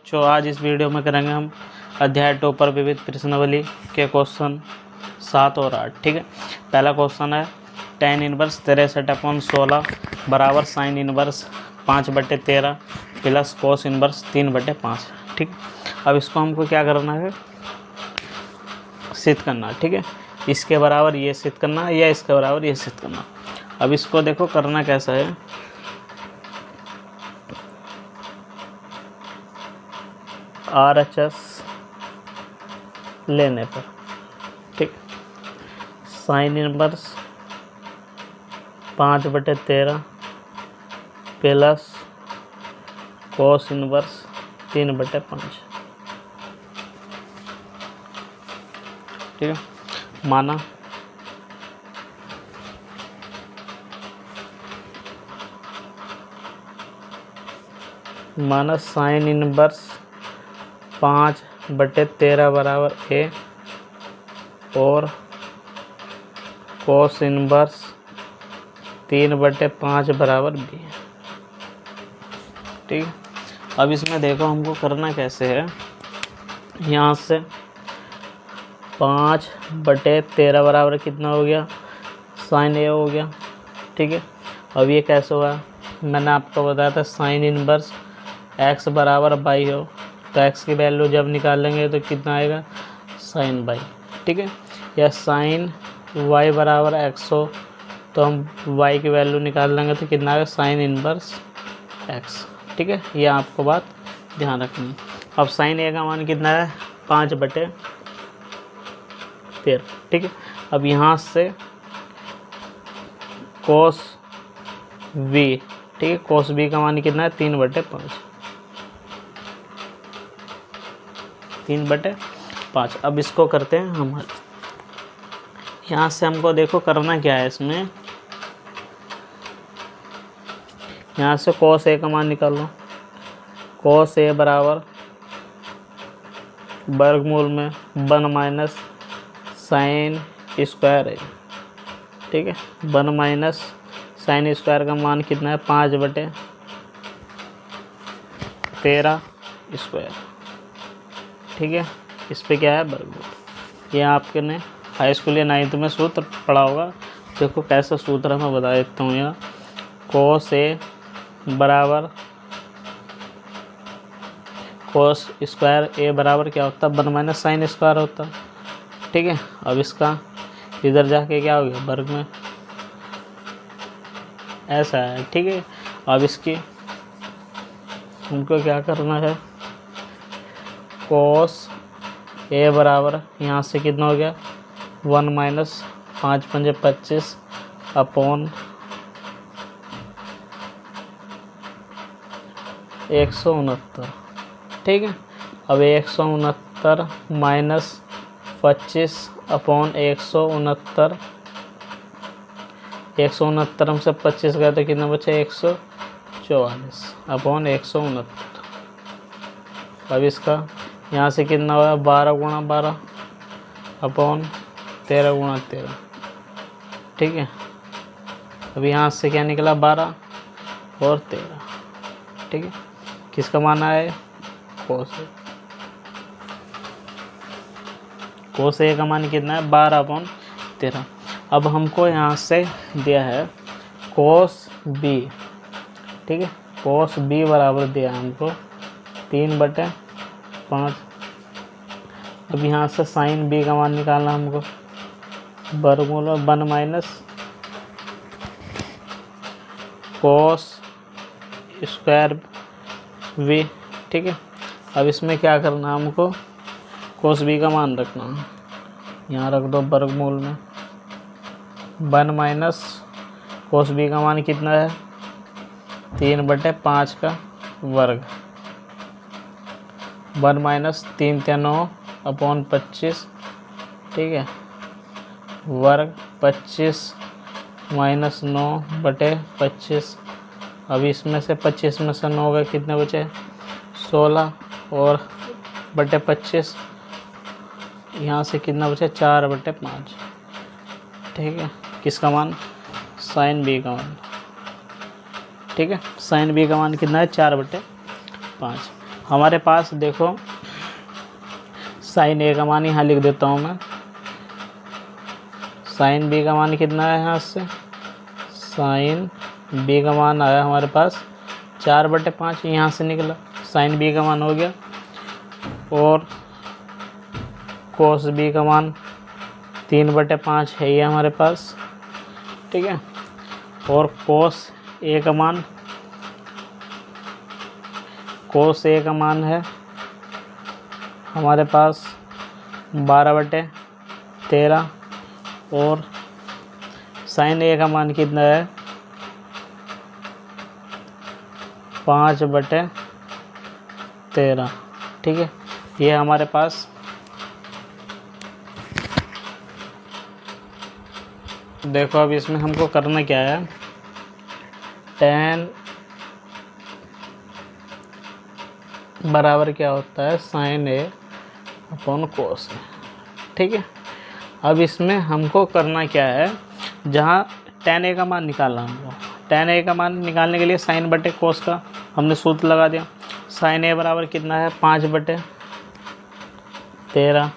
आज इस वीडियो में करेंगे हम अध्याय 2 पर विविध प्रश्नावली के क्वेश्चन 7 और 8। ठीक है, पहला क्वेश्चन है tan इनवर्स 63/16 बराबर sine inverse 5/13 plus cos inverse 3/5। ठीक, अब इसको हमको क्या करना है, सिद्ध करना। ठीक है, इसके बराबर ये सिद्ध करना या इसके बराबर ये सिद्ध करना। अब इसको देखो करना कैसा है, RHS लेने पर। ठीक, sine inverse 5/13 plus cos inverse 3/5। ठीक है, माना साइन इनवर्स 5/13 बराबर A और कोस इनवर्स 3/5 बराबर B। ठीक, अब इसमें देखो हमको करना कैसे है, यहाँ से 5/13 बराबर कितना हो गया, साइन A हो गया। ठीक है, अब ये कैसे हुआ, मैंने आपको बताया था साइन इनवर्स x बराबर बाई हो तो x की वैल्यू जब निकालेंगे तो कितना आएगा, साइन बाई। ठीक है, या साइन y बराबर x हो तो हम y की वैल्यू निकाल लेंगे तो कितना आएगा, साइन इनवर्स x। ठीक है, ये आपको बात ध्यान रखनी है। अब साइन a का मान कितना है, 5/13। ठीक है, अब यहाँ से कोस v, ठीक है, कोस v का मान कितना है, 3/5। 3/5। अब इसको करते हैं हम, यहाँ से हमको देखो करना क्या है, इसमें यहाँ से कोस a का मान निकाल लो। कोस a बराबर वर्गमूल में 1 माइनस साइन स्क्वायर है। ठीक है, 1 माइनस साइन स्क्वायर का मान कितना है, 5/13 स्क्वायर। ठीक है, इस पे क्या है, वर्गमूल। ये आपके ने हाई स्कूल या 9th में सूत्र पढ़ा होगा। देखो कैसा सूत्र है, मैं बता देता हूँ। यहाँ कोस ए बराबर कोस स्क्वायर ए बराबर क्या होता है, 1 माइनस साइन स्क्वायर होता है। ठीक है, अब इसका इधर जाके क्या हो गया, वर्ग में, ऐसा है। ठीक है, अब इसकी हमको क्या करना है, कोस ए बराबर यहाँ से कितना हो गया, 1 माइनस 5×5 अपॉन 169। ठीक है, अब 169 माइनस 25 अपॉन 169। 169 में से 25 गए तो कितना बचे, 144 अपॉन 169। अब इसका यहाँ से कितना हुआ, 12×12 अपॉन 13×13। ठीक है, अब यहाँ से क्या निकला, 12 और 13। ठीक है, किसका मान है, कोस ए का मान कितना है, 12/13। अब हमको यहाँ से दिया है कोस बी। ठीक है, कोस बी बराबर दिया है हमको 3/5। अब यहाँ से साइन बी का मान निकालना हमको, वर्गमूल में 1 माइनस कोस स्क्वायर वी। ठीक है, अब इसमें क्या करना है हमको, कोस बी का मान रखना है, यहाँ रख दो वर्गमूल में 1 माइनस कोस बी का मान कितना है, 3/5 का वर्ग, 1 माइनस 3×9 अपॉन 25। ठीक है, वर्ग 25 माइनस 9/25। अब इसमें से 25 में से 9 गए, कितने बचे, 16 और /25। यहाँ से कितना बचे, 4/5। ठीक है, किसका मान, साइन बी का मान। ठीक है, साइन बी का मान कितना है, 4/5। हमारे पास देखो साइन ए का मान यहाँ लिख देता हूँ मैं। साइन बी का मान कितना है यहाँ से, साइन बी का मान आया हमारे पास 4/5, यहाँ से निकला साइन बी का मान हो गया। और कोस बी का मान 3/5 है ये हमारे पास, ठीक है। और कोस ए का मान है हमारे पास 12/13। और साइन ए का मान कितना है 5/13, ठीक है। ये हमारे पास देखो अब इसमें हमको करना क्या है, tan बराबर क्या होता है साइन ए अपॉन कोस ए, ठीक है। अब इसमें हमको करना क्या है, जहाँ tan ए का मान निकालना हमको, tan ए का मान निकालने के लिए साइन बटे कोस का हमने सूत्र लगा दिया। साइन ए बराबर कितना है 5/13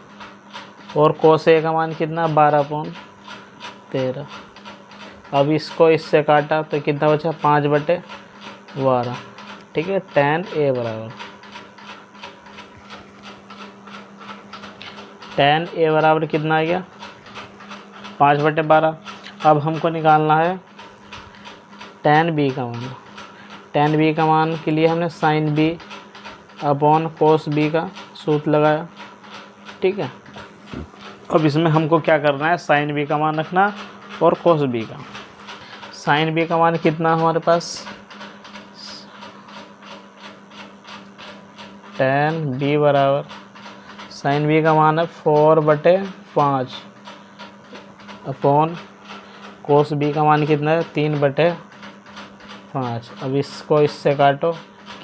और कोस ए का मान कितना 12/13। अब इसको इससे काटा तो कितना बचा 5/12, ठीक है। tan ए बराबर कितना आ गया 5/12। अब हमको निकालना है tan बी का मान। tan बी का मान के लिए हमने sine b upon cos b का सूत्र लगाया, ठीक है। अब इसमें हमको क्या करना है, साइन बी का मान रखना और कोस बी का। साइन बी का मान कितना हमारे पास, tan बी बराबर साइन बी का मान है 4/5 अपॉन कोस बी का मान कितना है 3/5। अब इसको इससे काटो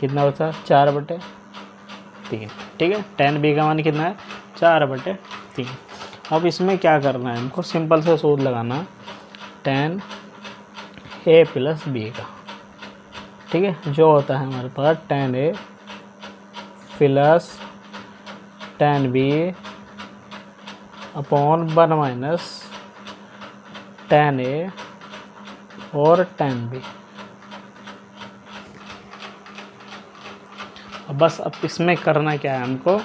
कितना बचा 4/3, ठीक है। tan बी का मान कितना है 4/3। अब इसमें क्या करना है हमको, सिंपल से सूत्र लगाना है tan ए प्लस बी का, ठीक है। जो होता है हमारे पास tan a plus tan b upon 1 minus tan a और tan बी। बस अब इसमें करना क्या है हमको,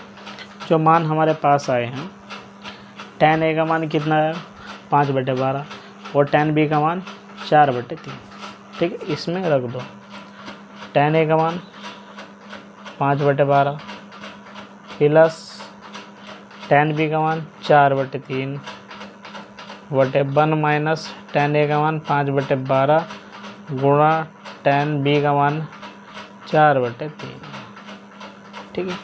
जो मान हमारे पास आए हैं tan ए का मान कितना है 5/12 और tan बी का मान 4/3, ठीक है। इसमें रख दो tan ए का मान 5/12 प्लस tan बी का मान 4/3 बटे 1 माइनस tan ए का मान 5/12 गुणा tan बी का मान 4/3, ठीक है।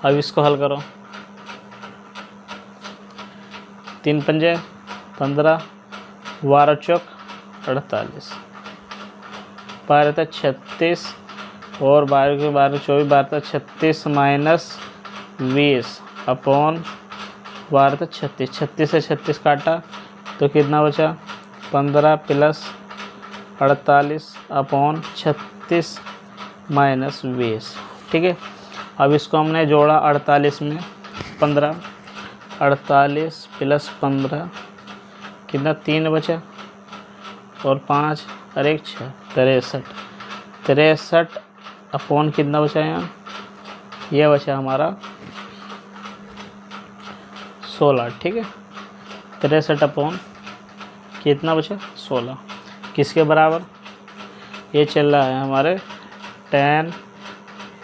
अब इसको हल करो, 3 पंजे 15, 12 चौक 48, 12 36 और 12 के 12 24, 12 36 माइनस 20 अपॉन 12 36, 36 से 36 काटा तो कितना बचा 15 प्लस 48 अपॉन 36 माइनस 20, ठीक है। अब इसको हमने जोड़ा 48 में 15, 48 प्लस 15 कितना 3 बचा और 5 और 1 6, 63 अपॉन कितना बचा यहाँ, यह बचा हमारा 16, ठीक है। 63 अपॉन कितना बचा 16, किसके बराबर, ये चल रहा है हमारे tan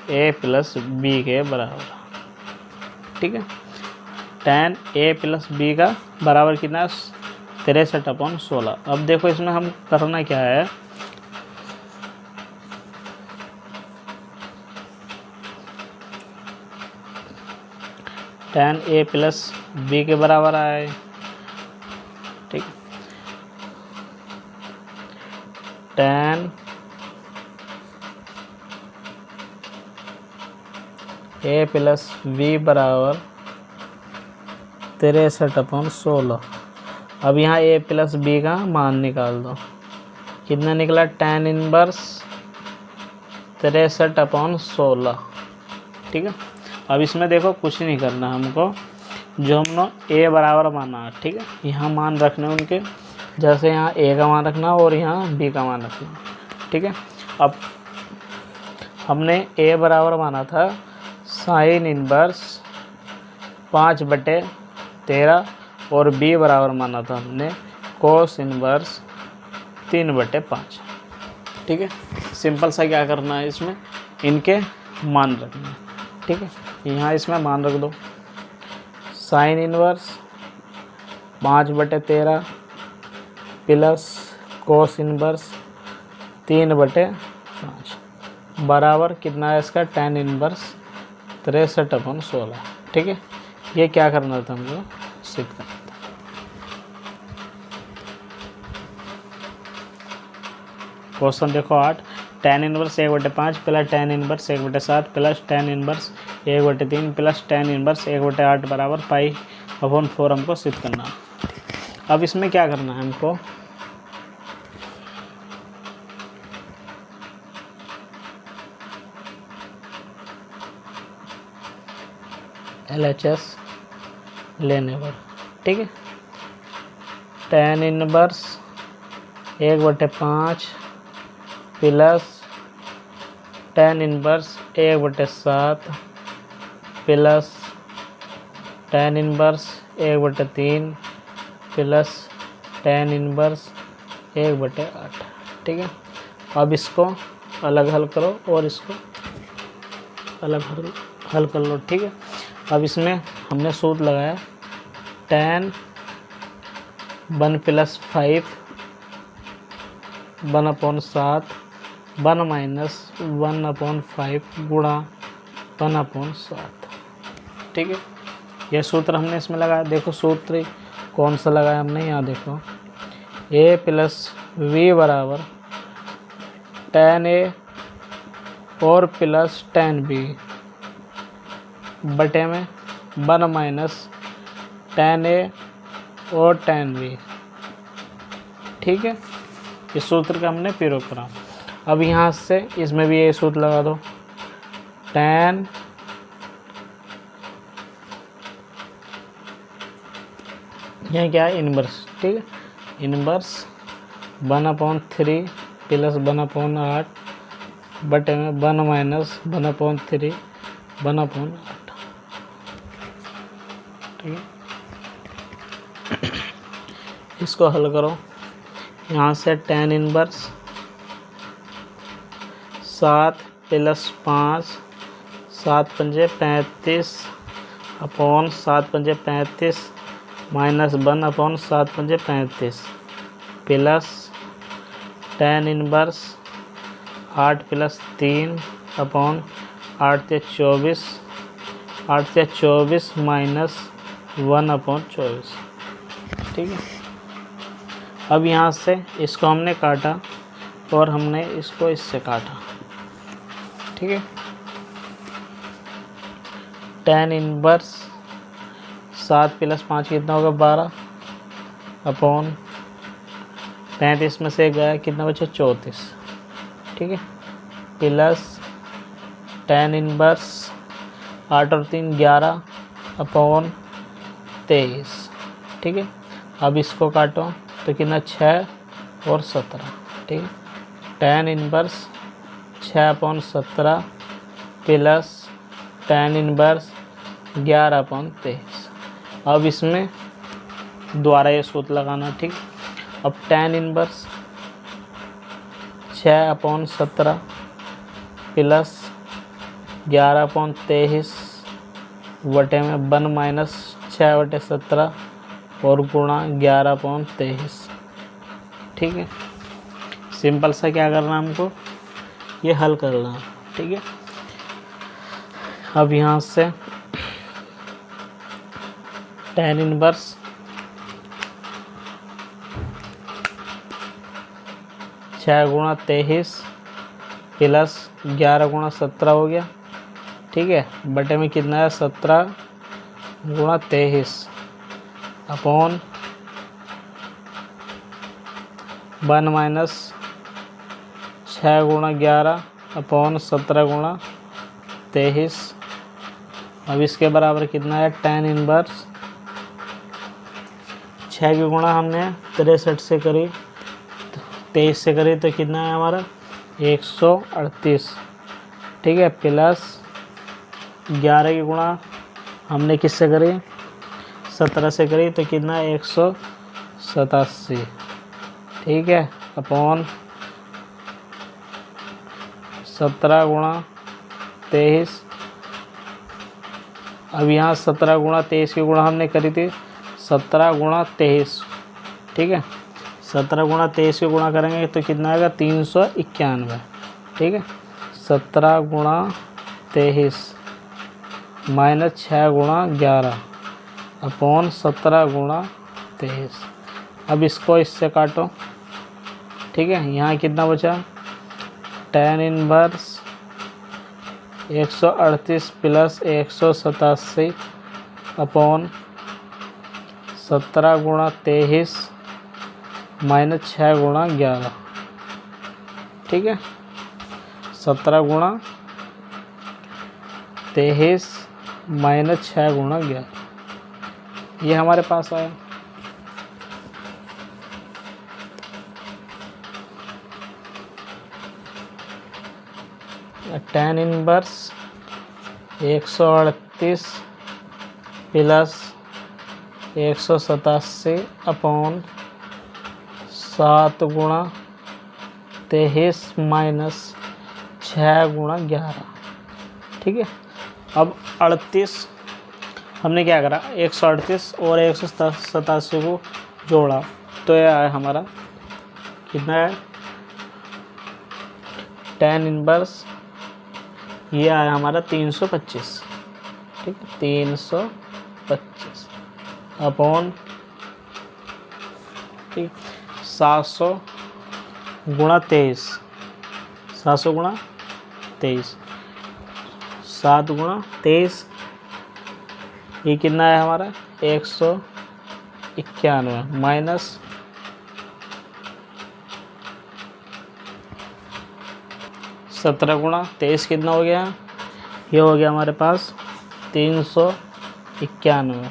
ए प्लस बी के बराबर, ठीक है। tan ए प्लस बी का बराबर कितना 63/16। अब देखो इसमें हम करना क्या है, tan ए प्लस बी के बराबर आए, ठीक। tan ए प्लस बी बराबर 63/16। अब यहाँ ए प्लस बी का मान निकाल दो, कितना निकला tan इनवर्स 63/16, ठीक है। अब इसमें देखो कुछ नहीं करना हमको, जो हमने ए बराबर माना है, ठीक है, यहाँ मान रखने उनके, जैसे यहाँ ए का मान रखना और यहाँ बी का मान रखना, ठीक है। अब हमने ए बराबर माना था साइन इनवर्स 5/13 और बी बराबर माना था हमने कोस इनवर्स 3/5, ठीक है। सिंपल सा क्या करना है, इसमें इनके मान रखना है, ठीक है। यहाँ इसमें मान रख दो, sine inverse 5/13 plus cos inverse 3/5 बराबर कितना है इसका, tan इनवर्स 63/16, ठीक है। ये क्या करना था हमको, सिद्ध करना था। क्वेश्चन देखो 8, tan inverse 1/5 plus tan inverse 1/7 plus tan inverse 1/3 plus tan inverse 1/8 बराबर π/4 हमको सिद्ध करना। अब इसमें क्या करना है हमको, LHS लेने पर, ठीक है। tan inverse 1/5 plus tan inverse 1/7 plus tan inverse 1/3 plus tan inverse 1/8, ठीक है। अब इसको अलग हल करो और इसको अलग हल कर लो, ठीक है। अब इसमें हमने सूत्र लगाया tan 1 + 5 1/7 1 - 1/5 गुणा 1/7, ठीक है। यह सूत्र हमने इसमें लगाया। देखो सूत्र कौन सा लगाया हमने, यहाँ देखो a + v बराबर tan a और प्लस tan b बटे में 1 - tan a और tan b, ठीक है। इस सूत्र का हमने प्रयोग करा। अब यहाँ से इसमें भी ये सूत्र लगा दो, tan यहाँ क्या है, इनवर्स, ठीक है। इनवर्स 1/3 प्लस 1/8 बटे में 1 - 1/3 1/8, ठीक है। इसको हल करो, यहाँ से tan inverse 7 + 5 7 × 5 35 upon 7 × 35 -1 upon 7 × 35 plus tan inverse 8 + 3 upon 8 × 24 8 × 24 -1 upon 24, ठीक है। अब यहाँ से इसको हमने काटा और हमने इसको इससे काटा, ठीक है। tan इनवर्स 7 + 5 कितना होगा, 12 अपॉन 35 में से गया कितना बचा, 34, ठीक है। प्लस tan इनवर्स 8 और 3 11 अपॉन 23, ठीक है। अब इसको काटो तो कितना, 6 और 17, ठीक है। tan inverse 6/17 plus tan inverse 11/23। अब इसमें दोबारा ये सूत्र लगाना, ठीक। अब tan इनवर्स 6/17 प्लस 11/23 बटे में 1 - 6/17 और गुणा 11/23, ठीक है। सिंपल सा क्या करना हमको, ये हल करना, ठीक है। अब यहाँ से tan इनवर्स 6 × 23 प्लस 11 × 17 हो गया, ठीक है। बटे में कितना है, 17 × 23 अपॉन 1 - 6 × 11 अपॉन 17 गुणा 23। अब इसके बराबर कितना है, tan इनवर्स 6 की गुणा हमने 63 से करी, 23 से करी, तो कितना है हमारा 138, ठीक है, प्लस 11 की गुणा हमने किससे करी, 17 से करी, तो कितना है 187, ठीक है, अपॉन 17 गुणा 23। अब यहाँ 17 गुणा 23 की गुणा हमने करी थी 17 गुणा 23, ठीक है, 17 गुणा 23 की गुणा करेंगे तो कितना आएगा 391, ठीक है, 17 गुणा 23 माइनस 6 गुणा 11 अपॉन 17 गुणा 23। अब इसको इससे काटो, ठीक है, यहाँ कितना बचा, tan इनवर्स 138 प्लस 187 अपॉन 17 गुणा 23 माइनस 6 गुणा 11, ठीक है, 17 गुणा 23 माइनस 6 गुणा 11, ये हमारे पास आया। tan इनवर्स 138 प्लस 187 अपॉन 7 गुणा 23 माइनस 6 गुणा 11, ठीक है। अब 38 हमने क्या करा, 138 और 187 को जोड़ा, तो यह आया हमारा कितना है, tan इनवर्स ये आया हमारा 325, ठीक है, 325 अपॉन, ठीक, 700 गुणा 23, 700 गुणा 23, 7 गुणा 23, ये कितना है हमारा 191 माइनस 17 गुणा 23 कितना हो गया, ये हो गया हमारे पास 391,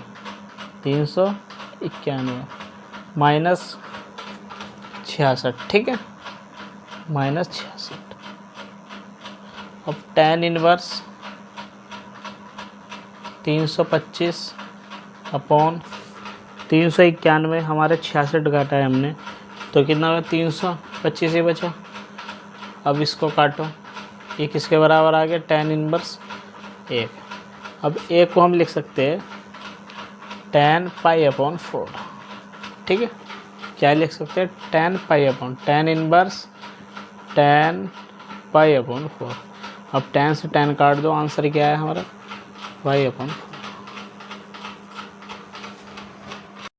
391 माइनस 66, ठीक है, माइनस 66। अब tan इनवर्स 325 अपॉन 391, हमारे 66 घटा है हमने, तो कितना हुआ 325 ही बचा। अब इसको काटो, ये किसके बराबर आ गया, tan इनवर्स 1। अब 1 को हम लिख सकते हैं tan पाई अपॉन 4, ठीक है, क्या लिख सकते हैं, tan pi upon, tan inverse tan pi upon 4। अब tan से tan काट दो, आंसर क्या है हमारा y अपॉन 4।